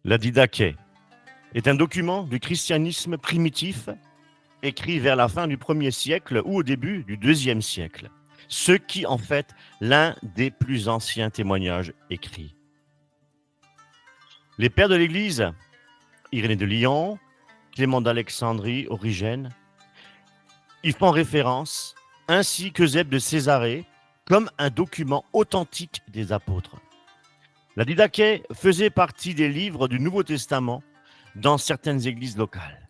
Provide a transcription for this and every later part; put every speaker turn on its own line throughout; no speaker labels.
La Didaché est un document du christianisme primitif écrit vers la fin du 1er siècle ou au début du 2e siècle, ce qui en fait l'un des plus anciens témoignages écrits. Les pères de l'Église, Irénée de Lyon, Clément d'Alexandrie, Origène, y font référence, ainsi qu'Eusèbe de Césarée, comme un document authentique des apôtres. La Didaché faisait partie des livres du Nouveau Testament dans certaines églises locales.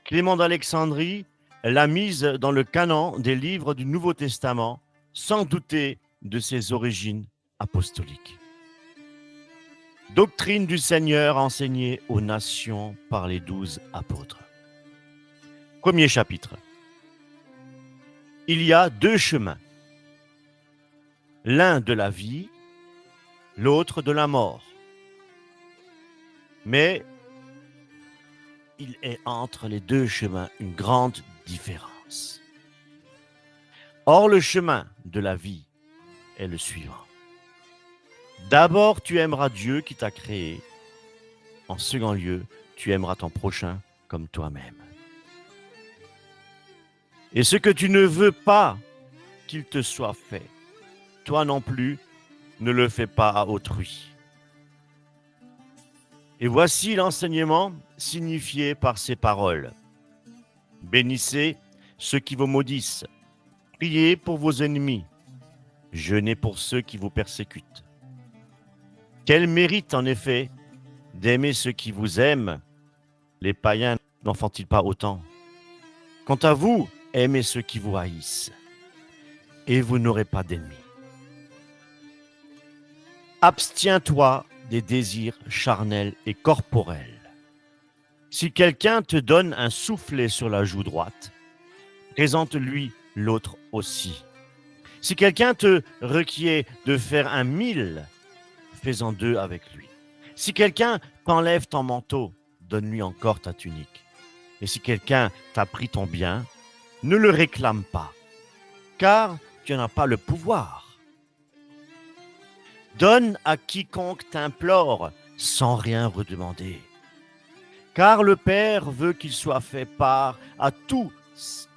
Clément d'Alexandrie l'a mise dans le canon des livres du Nouveau Testament, sans douter de ses origines apostoliques. Doctrine du Seigneur enseignée aux nations par les 12 apôtres. Premier chapitre. Il y a 2 chemins. L'un de la vie, l'autre de la mort. Mais il est entre les 2 chemins une grande différence. Or, le chemin de la vie est le suivant. D'abord, tu aimeras Dieu qui t'a créé. En second lieu, tu aimeras ton prochain comme toi-même. Et ce que tu ne veux pas qu'il te soit fait, toi non plus, ne le fais pas à autrui. Et voici l'enseignement signifié par ces paroles. Bénissez ceux qui vous maudissent. Priez pour vos ennemis. Jeûnez pour ceux qui vous persécutent. Quel mérite en effet d'aimer ceux qui vous aiment? Les païens n'en font-ils pas autant? Quant à vous, aimez ceux qui vous haïssent, et vous n'aurez pas d'ennemis. Abstiens-toi des désirs charnels et corporels. Si quelqu'un te donne un soufflet sur la joue droite, présente-lui l'autre aussi. Si quelqu'un te requiert de faire 1 000, fais-en 2 avec lui. Si quelqu'un t'enlève ton manteau, donne-lui encore ta tunique. Et si quelqu'un t'a pris ton bien, ne le réclame pas, car tu n'en as pas le pouvoir. Donne à quiconque t'implore sans rien redemander, car le Père veut qu'il soit fait part à tout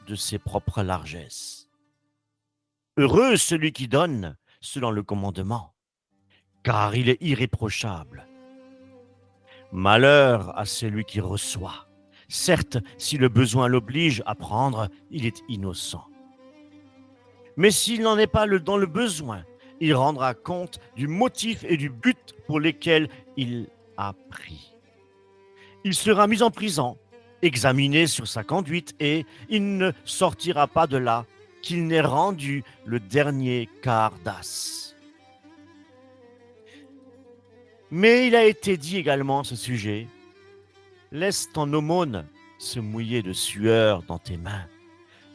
de ses propres largesses. Heureux celui qui donne selon le commandement, car il est irréprochable. Malheur à celui qui reçoit. Certes, si le besoin l'oblige à prendre, il est innocent. Mais s'il n'en est pas dans le besoin, il rendra compte du motif et du but pour lesquels il a pris. Il sera mis en prison, examiné sur sa conduite, et il ne sortira pas de là qu'il n'ait rendu le dernier quart d'as. Mais il a été dit également à ce sujet, laisse ton aumône se mouiller de sueur dans tes mains,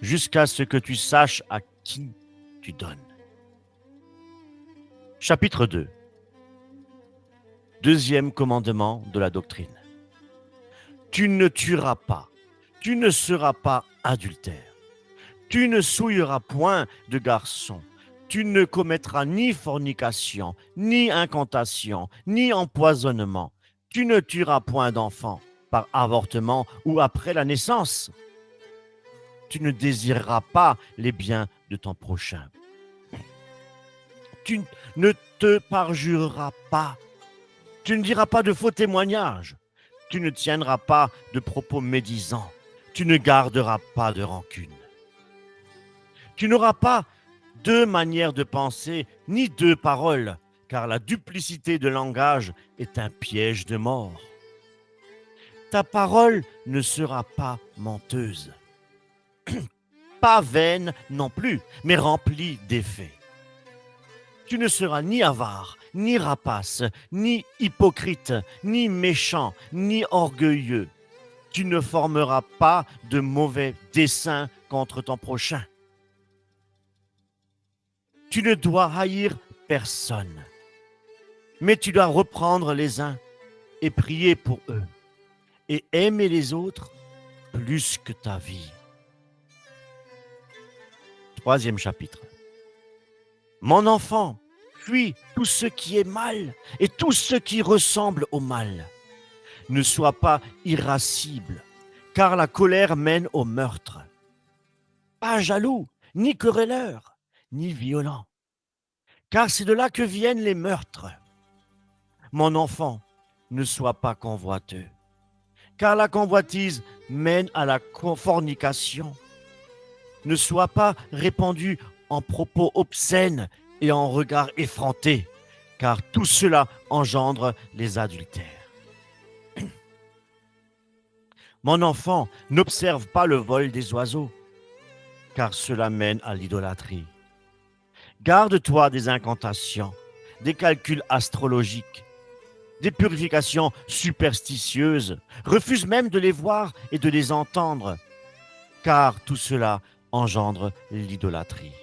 jusqu'à ce que tu saches à qui tu donnes. Chapitre 2. Deuxième commandement de la doctrine. Tu ne tueras pas, tu ne seras pas adultère, tu ne souilleras point de garçon, tu ne commettras ni fornication, ni incantation, ni empoisonnement, tu ne tueras point d'enfant par avortement ou après la naissance. Tu ne désireras pas les biens de ton prochain. Tu ne te parjureras pas. Tu ne diras pas de faux témoignages. Tu ne tiendras pas de propos médisants. Tu ne garderas pas de rancune. Tu n'auras pas 2 manières de penser, ni 2 paroles, car la duplicité de langage est un piège de mort. Ta parole ne sera pas menteuse, pas vaine non plus, mais remplie d'effet. Tu ne seras ni avare, ni rapace, ni hypocrite, ni méchant, ni orgueilleux. Tu ne formeras pas de mauvais desseins contre ton prochain. Tu ne dois haïr personne, mais tu dois reprendre les uns et prier pour eux, et aimer les autres plus que ta vie. Troisième chapitre. Mon enfant, fuis tout ce qui est mal et tout ce qui ressemble au mal. Ne sois pas irascible, car la colère mène au meurtre. Pas jaloux, ni querelleur, ni violent, car c'est de là que viennent les meurtres. Mon enfant, ne sois pas convoiteux, car la convoitise mène à la fornication. Ne sois pas répandu en propos obscènes et en regards effrontés, car tout cela engendre les adultères. Mon enfant, n'observe pas le vol des oiseaux, car cela mène à l'idolâtrie. Garde-toi des incantations, des calculs astrologiques, des purifications superstitieuses. Refuse même de les voir et de les entendre, car tout cela engendre l'idolâtrie.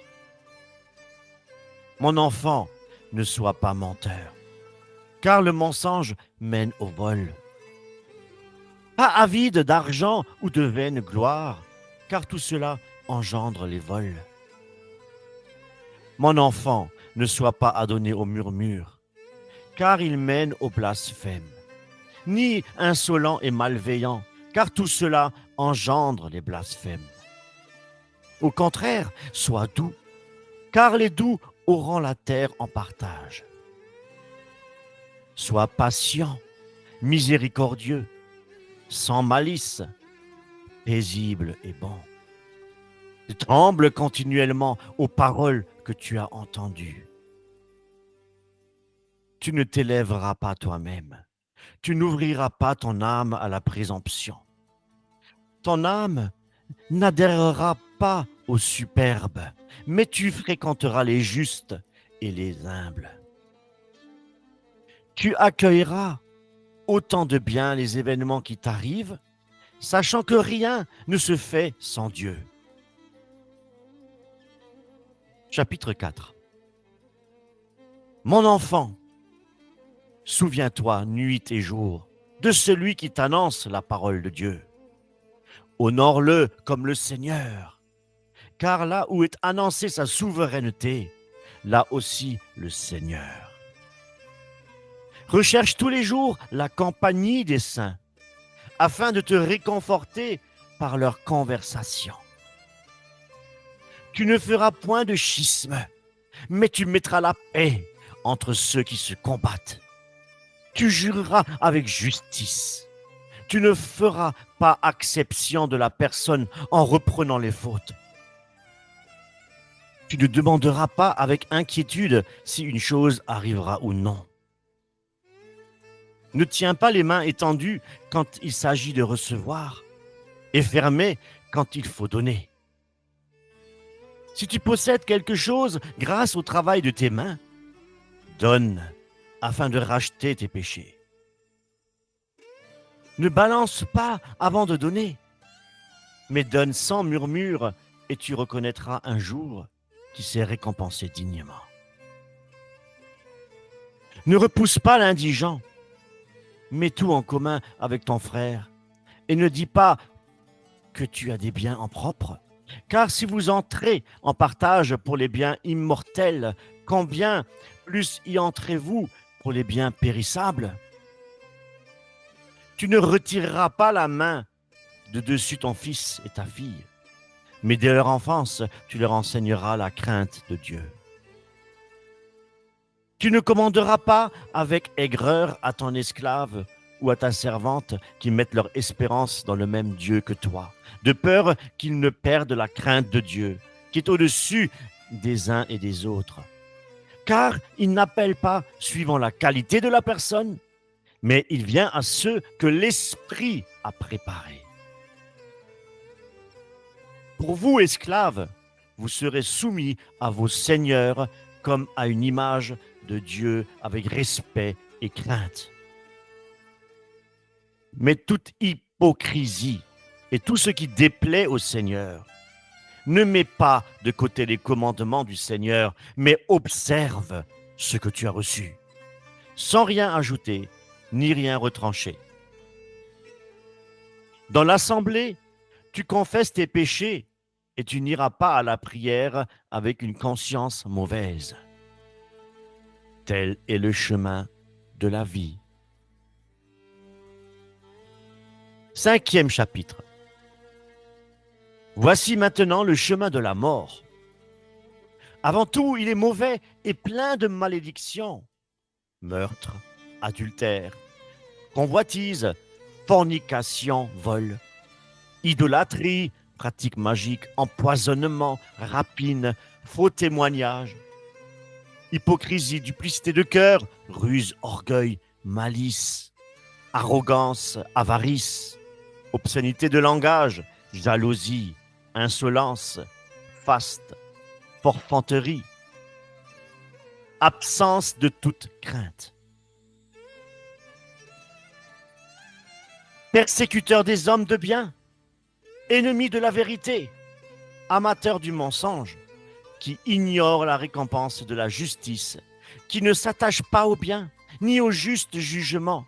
Mon enfant, ne sois pas menteur, car le mensonge mène au vol. Pas avide d'argent ou de vaine gloire, car tout cela engendre les vols. Mon enfant, ne sois pas adonné au murmure, car il mène au blasphème, ni insolent et malveillant, car tout cela engendre les blasphèmes. Au contraire, sois doux, car les doux auront la terre en partage. Sois patient, miséricordieux, sans malice, paisible et bon. Tremble continuellement aux paroles que tu as entendues. Tu ne t'élèveras pas toi-même. Tu n'ouvriras pas ton âme à la présomption. Ton âme n'adhérera pas aux superbes, mais tu fréquenteras les justes et les humbles. Tu accueilleras autant de bien les événements qui t'arrivent, sachant que rien ne se fait sans Dieu. Chapitre 4. Mon enfant, souviens-toi nuit et jour de celui qui t'annonce la parole de Dieu. Honore-le comme le Seigneur, car là où est annoncée sa souveraineté, là aussi le Seigneur. Recherche tous les jours la compagnie des saints, afin de te réconforter par leur conversation. Tu ne feras point de schisme, mais tu mettras la paix entre ceux qui se combattent. Tu jureras avec justice. Tu ne feras pas acception de la personne en reprenant les fautes. Tu ne demanderas pas avec inquiétude si une chose arrivera ou non. Ne tiens pas les mains étendues quand il s'agit de recevoir et fermées quand il faut donner. Si tu possèdes quelque chose grâce au travail de tes mains, donne afin de racheter tes péchés. Ne balance pas avant de donner, mais donne sans murmure et tu reconnaîtras un jour qui s'est récompensé dignement. Ne repousse pas l'indigent, mets tout en commun avec ton frère et ne dis pas que tu as des biens en propre. Car si vous entrez en partage pour les biens immortels, combien plus y entrez-vous pour les biens périssables? Tu ne retireras pas la main de dessus ton fils et ta fille, mais dès leur enfance, tu leur enseigneras la crainte de Dieu. Tu ne commanderas pas avec aigreur à ton esclave ou à ta servante qui mettent leur espérance dans le même Dieu que toi, de peur qu'ils ne perdent la crainte de Dieu, qui est au-dessus des uns et des autres. Car il n'appelle pas suivant la qualité de la personne, mais il vient à ceux que l'Esprit a préparés. Pour vous, esclaves, vous serez soumis à vos seigneurs comme à une image de Dieu avec respect et crainte. Mais toute hypocrisie et tout ce qui déplaît au Seigneur, ne mets pas de côté les commandements du Seigneur, mais observe ce que tu as reçu, sans rien ajouter ni rien retrancher. Dans l'assemblée, tu confesses tes péchés et tu n'iras pas à la prière avec une conscience mauvaise. Tel est le chemin de la vie. 5e chapitre. Voici maintenant le chemin de la mort. Avant tout, il est mauvais et plein de malédictions. Meurtre, adultère, convoitise, fornication, vol, idolâtrie, pratique magique, empoisonnement, rapine, faux témoignage, hypocrisie, duplicité de cœur, ruse, orgueil, malice, arrogance, avarice, obscénité de langage, jalousie, insolence, faste, forfanterie, absence de toute crainte. Persécuteur des hommes de bien, ennemi de la vérité, amateur du mensonge, qui ignore la récompense de la justice, qui ne s'attache pas au bien, ni au juste jugement,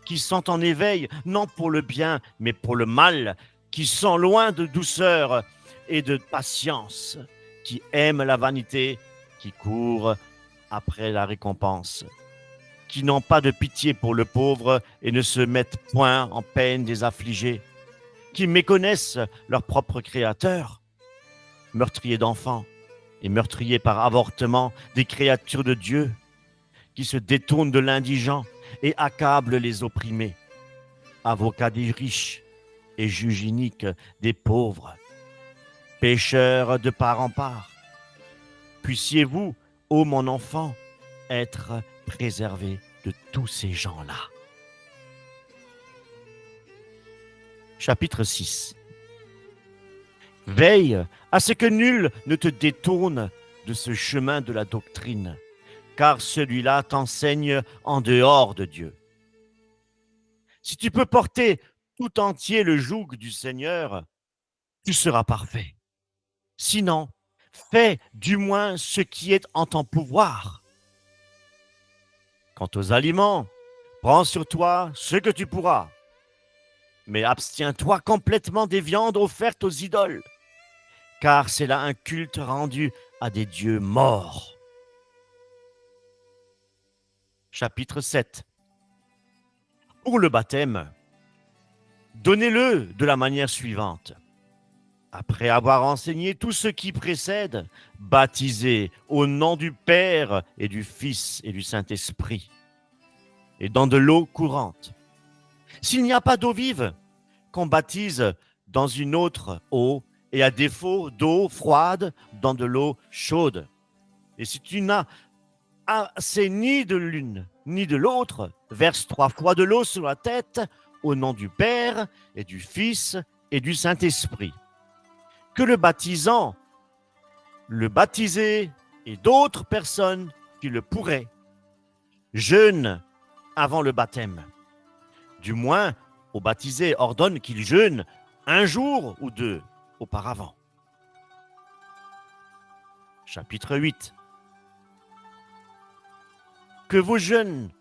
qui sont en éveil, non pour le bien, mais pour le mal, qui sont loin de douceur et de patience, qui aiment la vanité, qui courent après la récompense, qui n'ont pas de pitié pour le pauvre et ne se mettent point en peine des affligés, qui méconnaissent leur propre Créateur, meurtriers d'enfants et meurtriers par avortement des créatures de Dieu, qui se détournent de l'indigent et accablent les opprimés, avocats des riches et juges iniques des pauvres, pécheurs de part en part. Puissiez-vous, ô mon enfant, être préservé de tous ces gens-là. Chapitre 6. Veille à ce que nul ne te détourne de ce chemin de la doctrine, car celui-là t'enseigne en dehors de Dieu. Si tu peux porter tout entier le joug du Seigneur, tu seras parfait. Sinon, fais du moins ce qui est en ton pouvoir. Quant aux aliments, prends sur toi ce que tu pourras, mais abstiens-toi complètement des viandes offertes aux idoles, car c'est là un culte rendu à des dieux morts. Chapitre 7. Pour le baptême, donnez-le de la manière suivante. Après avoir enseigné tout ce qui précède, baptisez au nom du Père et du Fils et du Saint-Esprit, et dans de l'eau courante. S'il n'y a pas d'eau vive, qu'on baptise dans une autre eau, et à défaut d'eau froide, dans de l'eau chaude. Et si tu n'as assez ni de l'une ni de l'autre, verse 3 fois de l'eau sur la tête, au nom du Père et du Fils et du Saint-Esprit. Que le baptisant, le baptisé et d'autres personnes qui le pourraient jeûnent avant le baptême. Du moins, au baptisé ordonne qu'il jeûne 1 jour ou 2 auparavant. Chapitre 8. Que vos jeûnes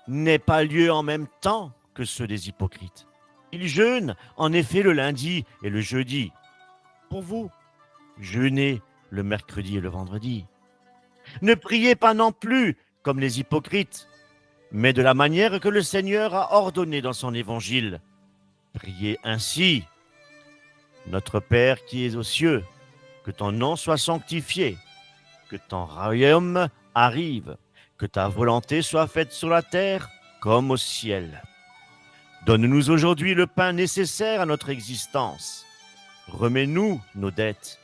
n'aient pas lieu en même temps que ceux des hypocrites. Ils jeûnent en effet le lundi et le jeudi. Pour vous, jeûnez le mercredi et le vendredi. Ne priez pas non plus comme les hypocrites, mais de la manière que le Seigneur a ordonné dans son évangile. Priez ainsi. Notre Père qui es aux cieux, que ton nom soit sanctifié, que ton royaume arrive, que ta volonté soit faite sur la terre comme au ciel. Donne-nous aujourd'hui le pain nécessaire à notre existence. Remets-nous nos dettes,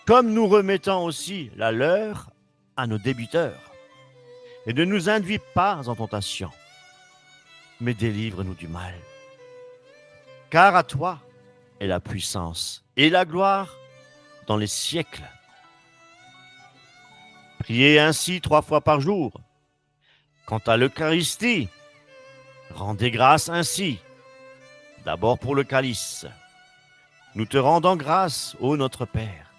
comme nous remettons aussi la leur à nos débiteurs. Et ne nous induis pas en tentation, mais délivre-nous du mal. Car à toi est la puissance et la gloire dans les siècles. Priez ainsi 3 fois par jour. Quant à l'Eucharistie, rendez grâce ainsi. D'abord pour le calice. Nous te rendons grâce, ô notre Père,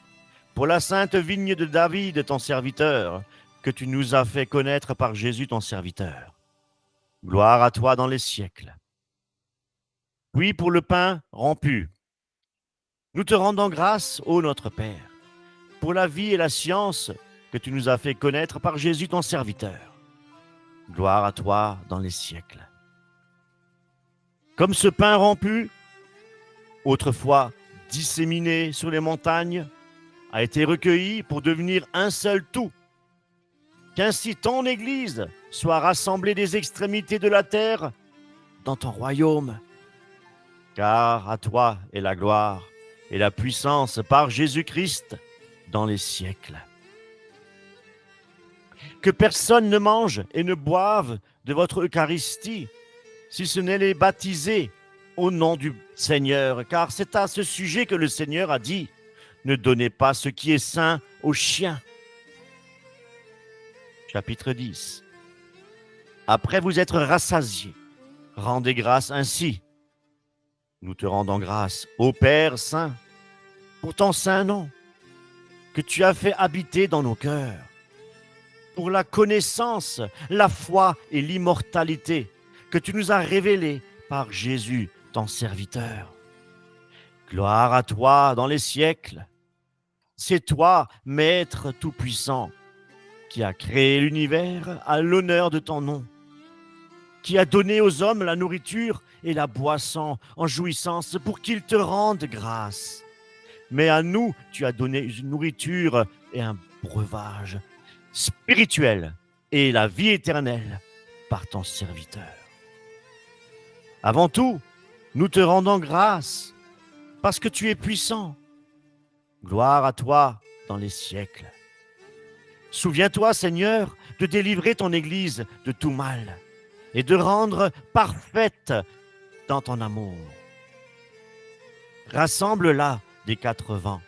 pour la sainte vigne de David, ton serviteur, que tu nous as fait connaître par Jésus, ton serviteur. Gloire à toi dans les siècles. Puis pour le pain rompu, nous te rendons grâce, ô notre Père, pour la vie et la science que tu nous as fait connaître par Jésus ton serviteur. Gloire à toi dans les siècles. Comme ce pain rompu, autrefois disséminé sur les montagnes, a été recueilli pour devenir un seul tout. Qu'ainsi ton Église soit rassemblée des extrémités de la terre dans ton royaume. Car à toi est la gloire et la puissance par Jésus-Christ dans les siècles. Que personne ne mange et ne boive de votre Eucharistie, si ce n'est les baptiser au nom du Seigneur, car c'est à ce sujet que le Seigneur a dit, ne donnez pas ce qui est saint aux chiens. Chapitre 10. Après vous être rassasiés, rendez grâce ainsi. Nous te rendons grâce, ô Père saint, pour ton saint nom, que tu as fait habiter dans nos cœurs, pour la connaissance, la foi et l'immortalité que tu nous as révélées par Jésus, ton serviteur. Gloire à toi dans les siècles. C'est toi, Maître tout-puissant, qui a créé l'univers à l'honneur de ton nom, qui a donné aux hommes la nourriture et la boisson en jouissance pour qu'ils te rendent grâce. Mais à nous, tu as donné une nourriture et un breuvage spirituel et la vie éternelle par ton serviteur. Avant tout, nous te rendons grâce parce que tu es puissant. Gloire à toi dans les siècles. Souviens-toi, Seigneur, de délivrer ton Église de tout mal et de rendre parfaite dans ton amour. Rassemble-la des quatre vents,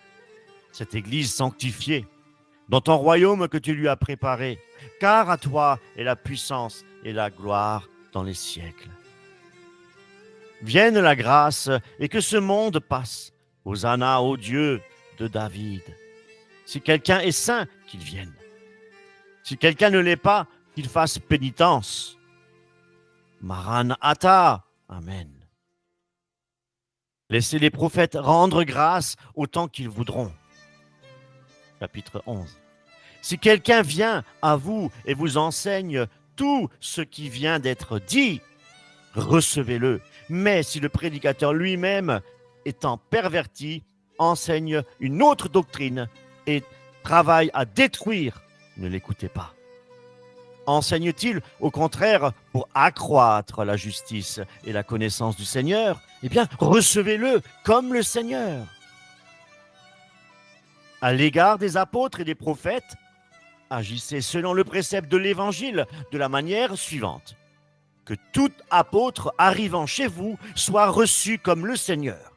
cette Église sanctifiée, dans ton royaume que tu lui as préparé, car à toi est la puissance et la gloire dans les siècles. Vienne la grâce et que ce monde passe. Hosanna au Dieu de David. Si quelqu'un est saint, qu'il vienne. Si quelqu'un ne l'est pas, qu'il fasse pénitence. Maranatha. Amen. Laissez les prophètes rendre grâce autant qu'ils voudront. Chapitre 11. Si quelqu'un vient à vous et vous enseigne tout ce qui vient d'être dit, recevez-le. Mais si le prédicateur lui-même, étant perverti, enseigne une autre doctrine et travaille à détruire, ne l'écoutez pas. Enseigne-t-il, au contraire, pour accroître la justice et la connaissance du Seigneur? Eh bien, recevez-le comme le Seigneur. À l'égard des apôtres et des prophètes, agissez selon le précepte de l'Évangile de la manière suivante. Que tout apôtre arrivant chez vous soit reçu comme le Seigneur.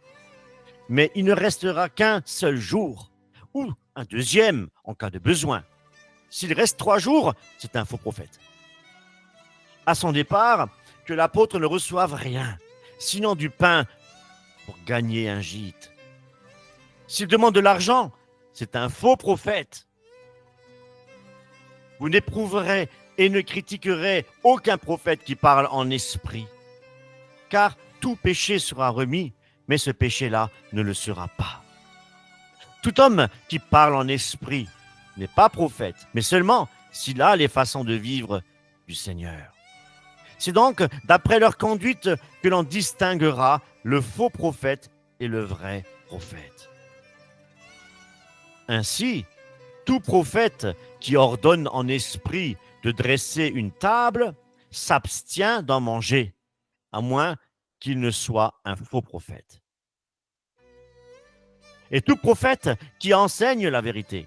Mais il ne restera qu'un seul jour, ou un deuxième en cas de besoin. S'il reste 3 jours, c'est un faux prophète. À son départ, que l'apôtre ne reçoive rien, sinon du pain pour gagner un gîte. S'il demande de l'argent, c'est un faux prophète. Vous n'éprouverez et ne critiquerez aucun prophète qui parle en esprit, car tout péché sera remis, mais ce péché-là ne le sera pas. Tout homme qui parle en esprit n'est pas prophète, mais seulement s'il a les façons de vivre du Seigneur. C'est donc d'après leur conduite que l'on distinguera le faux prophète et le vrai prophète. Ainsi, tout prophète qui ordonne en esprit de dresser une table s'abstient d'en manger, à moins qu'il ne soit un faux prophète. Et tout prophète qui enseigne la vérité,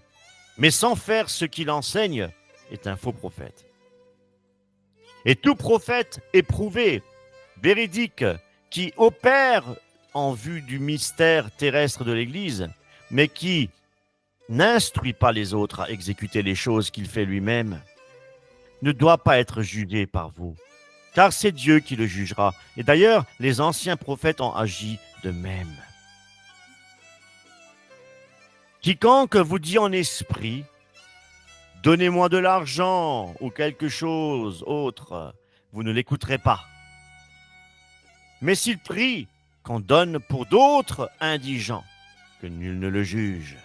mais sans faire ce qu'il enseigne, est un faux prophète. Et tout prophète éprouvé, véridique, qui opère en vue du mystère terrestre de l'Église, mais qui n'instruit pas les autres à exécuter les choses qu'il fait lui-même, ne doit pas être jugé par vous, car c'est Dieu qui le jugera. Et d'ailleurs, les anciens prophètes ont agi de même. Quiconque vous dit en esprit, « Donnez-moi de l'argent ou quelque chose autre », vous ne l'écouterez pas. Mais s'il prie qu'on donne pour d'autres indigents, que nul ne le juge.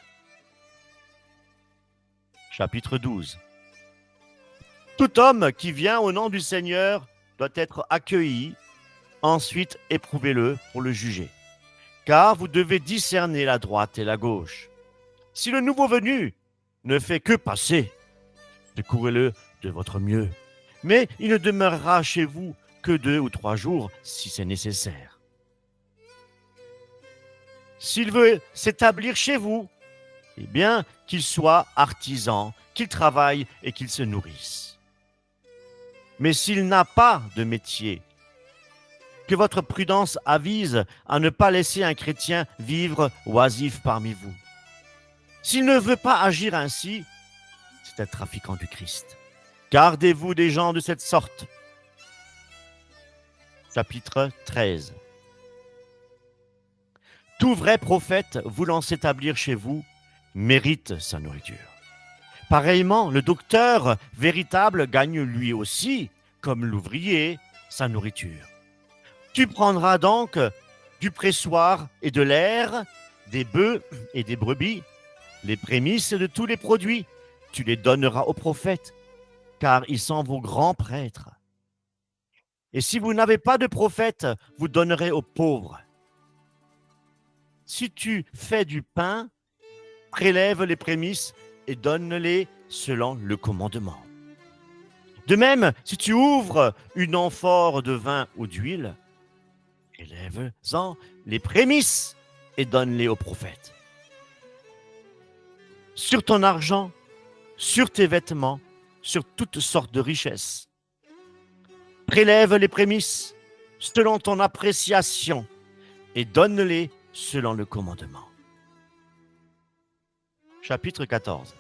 Chapitre 12. Tout homme qui vient au nom du Seigneur doit être accueilli, ensuite éprouvez-le pour le juger. Car vous devez discerner la droite et la gauche. Si le nouveau venu ne fait que passer, secourez-le de votre mieux. Mais il ne demeurera chez vous que 2 ou 3 jours si c'est nécessaire. S'il veut s'établir chez vous, eh bien qu'il soit artisan, qu'il travaille et qu'il se nourrisse. Mais s'il n'a pas de métier, que votre prudence avise à ne pas laisser un chrétien vivre oisif parmi vous. S'il ne veut pas agir ainsi, c'est un trafiquant du Christ. Gardez-vous des gens de cette sorte. Chapitre 13. Tout vrai prophète voulant s'établir chez vous mérite sa nourriture. Pareillement, le docteur véritable gagne lui aussi, comme l'ouvrier, sa nourriture. Tu prendras donc du pressoir et de l'air, des bœufs et des brebis, les prémices de tous les produits. Tu les donneras aux prophètes, car ils sont vos grands prêtres. Et si vous n'avez pas de prophète, vous donnerez aux pauvres. Si tu fais du pain, prélève les prémices et donne-les selon le commandement. De même, si tu ouvres une amphore de vin ou d'huile, élève-en les prémices et donne-les aux prophètes. Sur ton argent, sur tes vêtements, sur toutes sortes de richesses. Prélève les prémices selon ton appréciation et donne-les selon le commandement. Chapitre 14.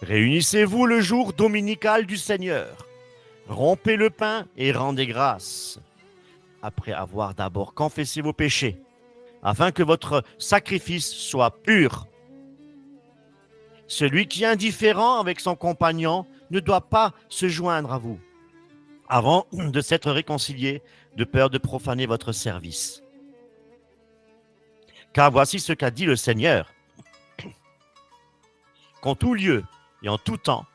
Réunissez-vous le jour dominical du Seigneur. Rompez le pain et rendez grâce, après avoir d'abord confessé vos péchés, afin que votre sacrifice soit pur. Celui qui est indifférent avec son compagnon ne doit pas se joindre à vous, avant de s'être réconcilié, de peur de profaner votre service. Car voici ce qu'a dit le Seigneur. Qu'en tout lieu et en tout temps,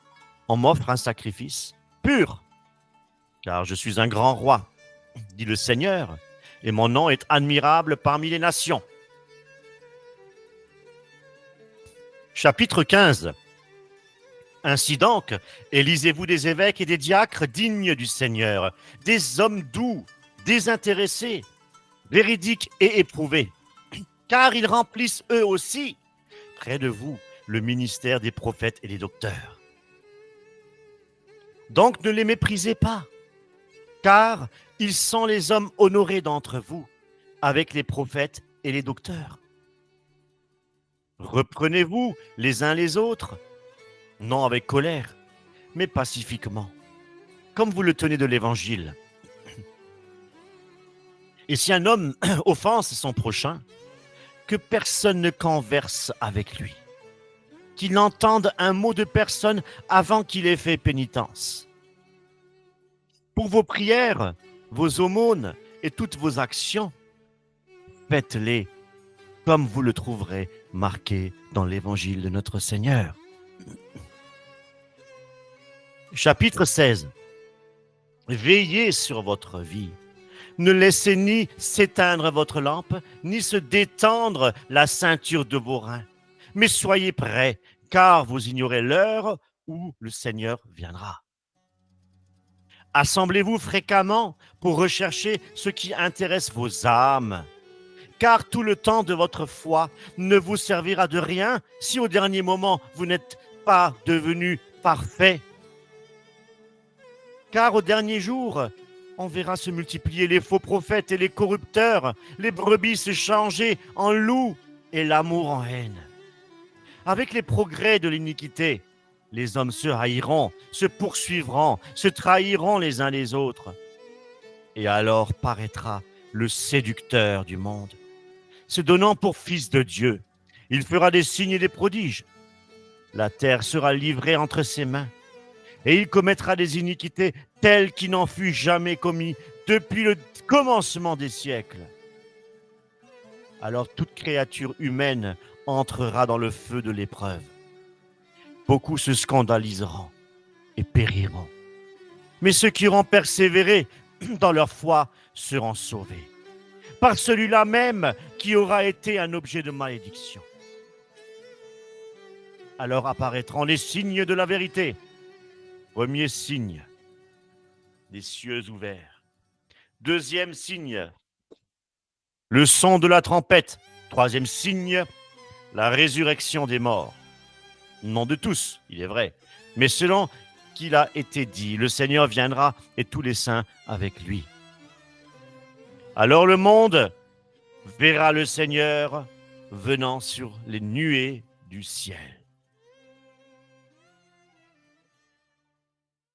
on m'offre un sacrifice pur, car je suis un grand roi, dit le Seigneur, et mon nom est admirable parmi les nations. Chapitre 15. Ainsi donc, élisez-vous des évêques et des diacres dignes du Seigneur, des hommes doux, désintéressés, véridiques et éprouvés, car ils remplissent eux aussi, près de vous, le ministère des prophètes et des docteurs. Donc ne les méprisez pas, car ils sont les hommes honorés d'entre vous, avec les prophètes et les docteurs. Reprenez-vous les uns les autres, non avec colère, mais pacifiquement, comme vous le tenez de l'Évangile. Et si un homme offense son prochain, que personne ne converse avec lui, qu'il n'entende un mot de personne avant qu'il ait fait pénitence. Pour vos prières, vos aumônes et toutes vos actions, faites-les comme vous le trouverez marqué dans l'Évangile de notre Seigneur. Chapitre 16. Veillez sur votre vie. Ne laissez ni s'éteindre votre lampe, ni se détendre la ceinture de vos reins. Mais soyez prêts, car vous ignorez l'heure où le Seigneur viendra. Assemblez-vous fréquemment pour rechercher ce qui intéresse vos âmes, car tout le temps de votre foi ne vous servira de rien si au dernier moment vous n'êtes pas devenu parfait. Car au dernier jour, on verra se multiplier les faux prophètes et les corrupteurs, les brebis se changer en loups et l'amour en haine. Avec les progrès de l'iniquité, les hommes se haïront, se poursuivront, se trahiront les uns les autres. Et alors paraîtra le séducteur du monde, se donnant pour fils de Dieu. Il fera des signes et des prodiges. La terre sera livrée entre ses mains, et il commettra des iniquités telles qu'il n'en fut jamais commis depuis le commencement des siècles. Alors toute créature humaine entrera dans le feu de l'épreuve. Beaucoup se scandaliseront et périront. Mais ceux qui auront persévéré dans leur foi seront sauvés. Par celui-là même qui aura été un objet de malédiction. Alors apparaîtront les signes de la vérité. Premier signe, les cieux ouverts. Deuxième signe, le son de la trompette. Troisième signe, la résurrection des morts. Non de tous, il est vrai, mais selon qu'il a été dit, le Seigneur viendra et tous les saints avec lui. Alors le monde verra le Seigneur venant sur les nuées du ciel.